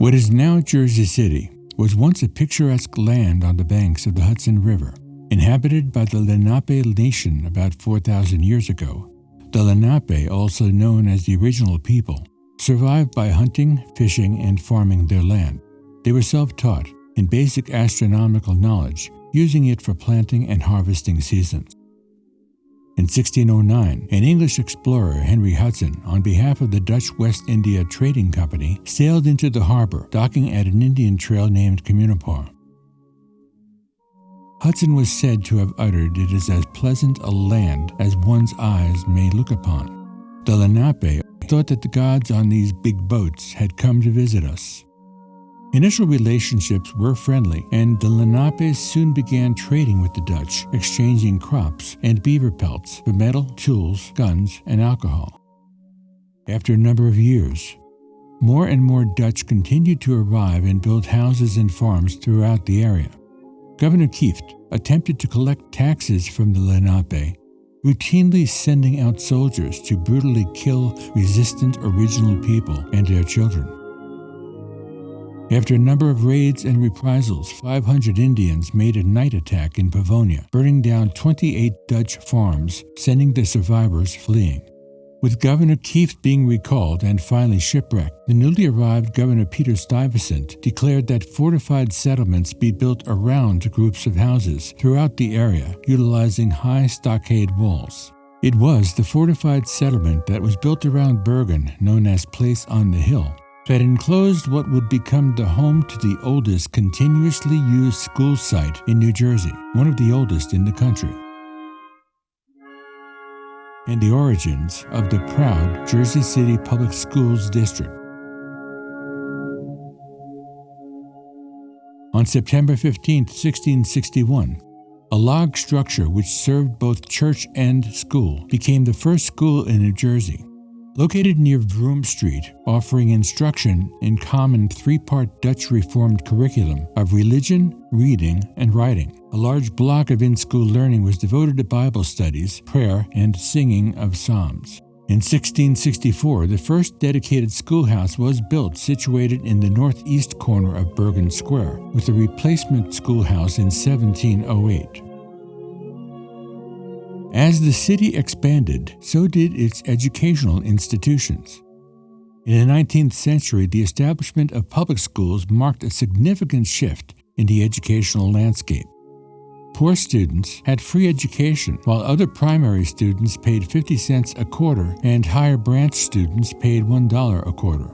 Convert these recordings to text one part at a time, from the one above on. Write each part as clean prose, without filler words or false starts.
What is now Jersey City was once a picturesque land on the banks of the Hudson River, inhabited by the Lenape Nation about 4,000 years ago. The Lenape, also known as the original people, survived by hunting, fishing, and farming their land. They were self-taught in basic astronomical knowledge, using it for planting and harvesting seasons. In 1609, an English explorer, Henry Hudson, on behalf of the Dutch West India Trading Company, sailed into the harbor, docking at an Indian trail named Communipaw. Hudson was said to have uttered, "It is as pleasant a land as one's eyes may look upon." The Lenape thought that the gods on these big boats had come to visit us. Initial relationships were friendly, and the Lenapes soon began trading with the Dutch, exchanging crops and beaver pelts for metal, tools, guns, and alcohol. After a number of years, more and more Dutch continued to arrive and build houses and farms throughout the area. Governor Kieft attempted to collect taxes from the Lenape, routinely sending out soldiers to brutally kill resistant original people and their children. After a number of raids and reprisals, 500 Indians made a night attack in Pavonia, burning down 28 Dutch farms, sending the survivors fleeing. With Governor Kieft being recalled and finally shipwrecked, the newly arrived Governor Peter Stuyvesant declared that fortified settlements be built around groups of houses throughout the area, utilizing high stockade walls. It was the fortified settlement that was built around Bergen, known as Place on the Hill, that enclosed what would become the home to the oldest continuously used school site in New Jersey, one of the oldest in the country, and the origins of the proud Jersey City Public Schools District. On September 15, 1661, a log structure which served both church and school became the first school in New Jersey. Located near Vroom Street, offering instruction in common three-part Dutch Reformed curriculum of religion, reading, and writing. A large block of in-school learning was devoted to Bible studies, prayer, and singing of psalms. In 1664, the first dedicated schoolhouse was built, situated in the northeast corner of Bergen Square, with a replacement schoolhouse in 1708. As the city expanded, so did its educational institutions. In the 19th century, the establishment of public schools marked a significant shift in the educational landscape. Poor students had free education, while other primary students paid 50 cents a quarter and higher branch students paid $1 a quarter.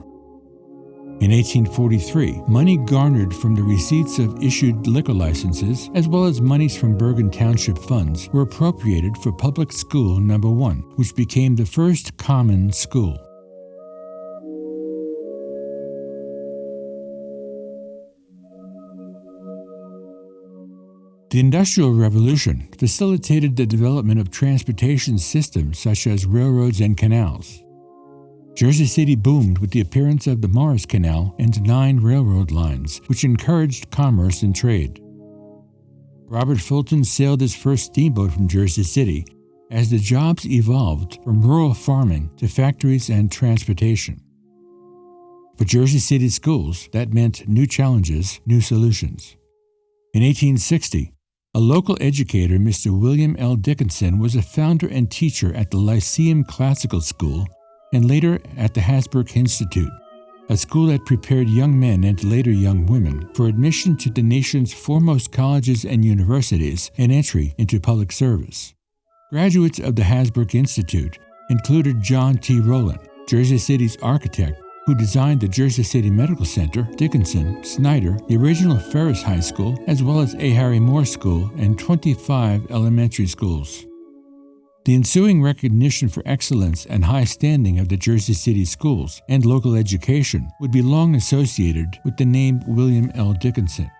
In 1843, money garnered from the receipts of issued liquor licenses, as well as monies from Bergen Township funds, were appropriated for Public School No. 1, which became the first common school. The Industrial Revolution facilitated the development of transportation systems such as railroads and canals. Jersey City boomed with the appearance of the Morris Canal and 9 railroad lines, which encouraged commerce and trade. Robert Fulton sailed his first steamboat from Jersey City as the jobs evolved from rural farming to factories and transportation. For Jersey City schools, that meant new challenges, new solutions. In 1860, a local educator, Mr. William L. Dickinson, was a founder and teacher at the Lyceum Classical School and later at the Hasbrouck Institute, a school that prepared young men and later young women for admission to the nation's foremost colleges and universities and entry into public service. Graduates of the Hasbrouck Institute included John T. Rowland, Jersey City's architect, who designed the Jersey City Medical Center, Dickinson, Snyder, the original Ferris High School, as well as A. Harry Moore School and 25 elementary schools. The ensuing recognition for excellence and high standing of the Jersey City schools and local education would be long associated with the name William L. Dickinson.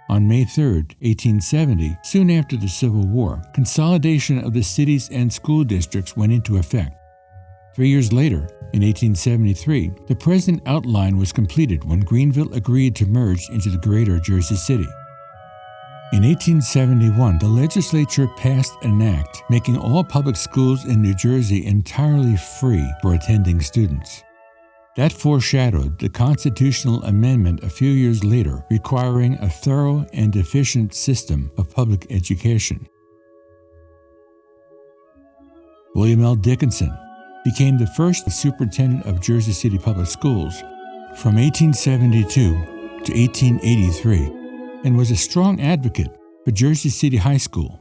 On May 3, 1870, soon after the Civil War, consolidation of the cities and school districts went into effect. 3 years later, in 1873, the present outline was completed when Greenville agreed to merge into the greater Jersey City. In 1871, the legislature passed an act making all public schools in New Jersey entirely free for attending students. That foreshadowed the constitutional amendment a few years later requiring a thorough and efficient system of public education. William L. Dickinson became the first superintendent of Jersey City Public Schools from 1872 to 1883 and was a strong advocate for Jersey City High School.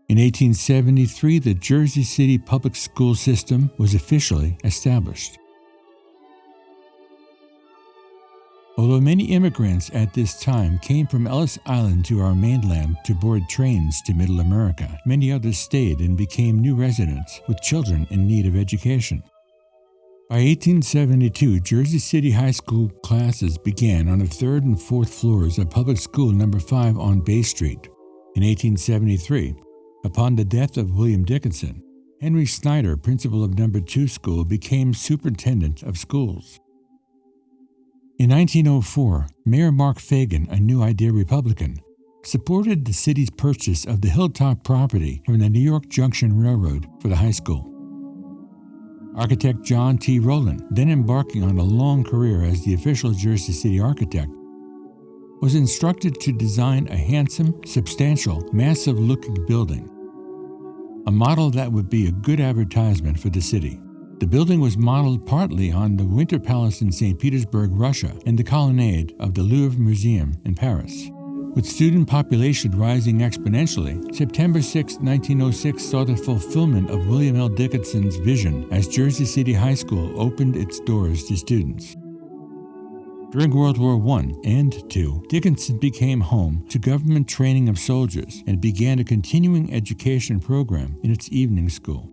In 1873, the Jersey City public school system was officially established. Although many immigrants at this time came from Ellis Island to our mainland to board trains to Middle America, many others stayed and became new residents with children in need of education. By 1872, Jersey City High School classes began on the 3rd and 4th floors of Public School No. 5 on Bay Street. In 1873, upon the death of William Dickinson, Henry Snyder, principal of No. 2 School, became superintendent of schools. In 1904, Mayor Mark Fagan, a New Idea Republican, supported the city's purchase of the hilltop property from the New York Junction Railroad for the high school. Architect John T. Rowland, then embarking on a long career as the official Jersey City architect, was instructed to design a handsome, substantial, massive-looking building, a model that would be a good advertisement for the city. The building was modeled partly on the Winter Palace in St. Petersburg, Russia, and the colonnade of the Louvre Museum in Paris. With student population rising exponentially, September 6, 1906 saw the fulfillment of William L. Dickinson's vision as Jersey City High School opened its doors to students. During World War I and II, Dickinson became home to government training of soldiers and began a continuing education program in its evening school.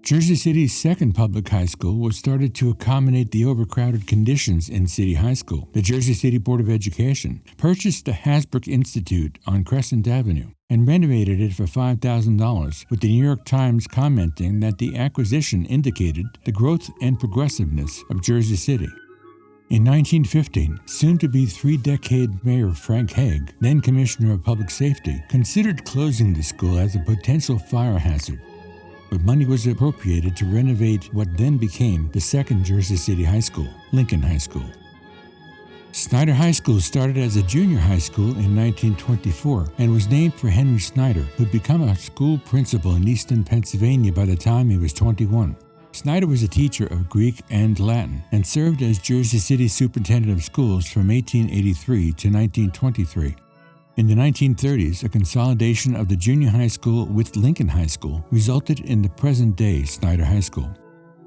Jersey City's second public high school was started to accommodate the overcrowded conditions in City High School. The Jersey City Board of Education purchased the Hasbrook Institute on Crescent Avenue and renovated it for $5,000, with the New York Times commenting that the acquisition indicated the growth and progressiveness of Jersey City. In 1915, soon-to-be three-decade Mayor Frank Hague, then Commissioner of Public Safety, considered closing the school as a potential fire hazard. But money was appropriated to renovate what then became the second Jersey City High School, Lincoln High School. Snyder High School started as a junior high school in 1924 and was named for Henry Snyder, who had become a school principal in Easton, Pennsylvania by the time he was 21. Snyder was a teacher of Greek and Latin and served as Jersey City Superintendent of Schools from 1883 to 1923. In the 1930s, a consolidation of the junior high school with Lincoln High School resulted in the present-day Snyder High School.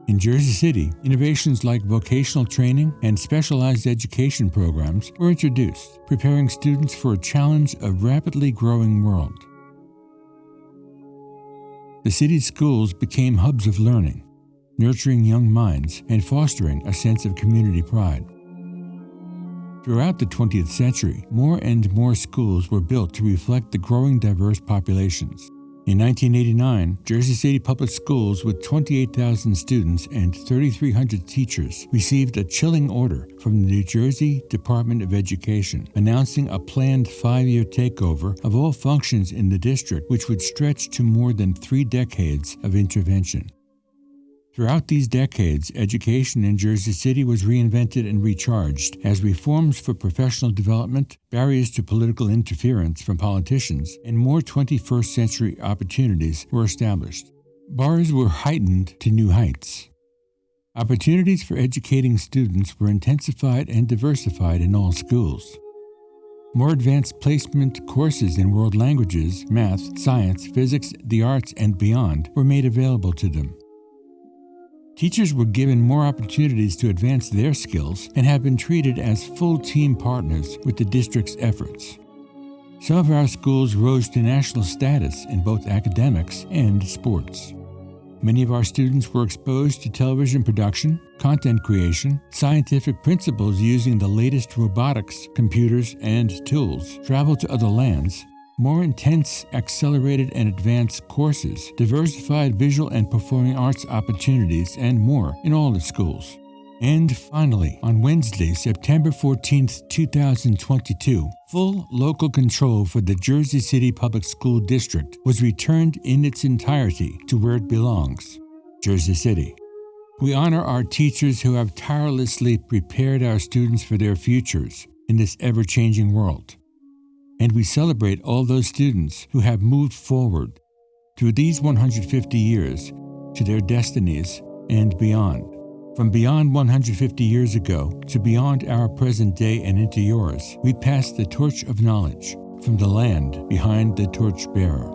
In Jersey City, innovations like vocational training and specialized education programs were introduced, preparing students for a challenge of a rapidly growing world. The city's schools became hubs of learning, nurturing young minds and fostering a sense of community pride. Throughout the 20th century, more and more schools were built to reflect the growing diverse populations. In 1989, Jersey City Public Schools with 28,000 students and 3,300 teachers received a chilling order from the New Jersey Department of Education announcing a planned 5-year takeover of all functions in the district, which would stretch to more than 3 decades of intervention. Throughout these decades, education in Jersey City was reinvented and recharged as reforms for professional development, barriers to political interference from politicians, and more 21st century opportunities were established. Bars were heightened to new heights. Opportunities for educating students were intensified and diversified in all schools. More advanced placement courses in world languages, math, science, physics, the arts, and beyond were made available to them. Teachers were given more opportunities to advance their skills and have been treated as full team partners with the district's efforts. Some of our schools rose to national status in both academics and sports. Many of our students were exposed to television production, content creation, scientific principles using the latest robotics, computers, and tools, travel to other lands, more intense, accelerated, and advanced courses, diversified visual and performing arts opportunities, and more in all the schools. And finally, on Wednesday, September 14th, 2022, full local control for the Jersey City Public School District was returned in its entirety to where it belongs, Jersey City. We honor our teachers who have tirelessly prepared our students for their futures in this ever-changing world. And we celebrate all those students who have moved forward through these 150 years to their destinies and beyond. From beyond 150 years ago to beyond our present day and into yours, we pass the torch of knowledge from the land behind the torch bearer.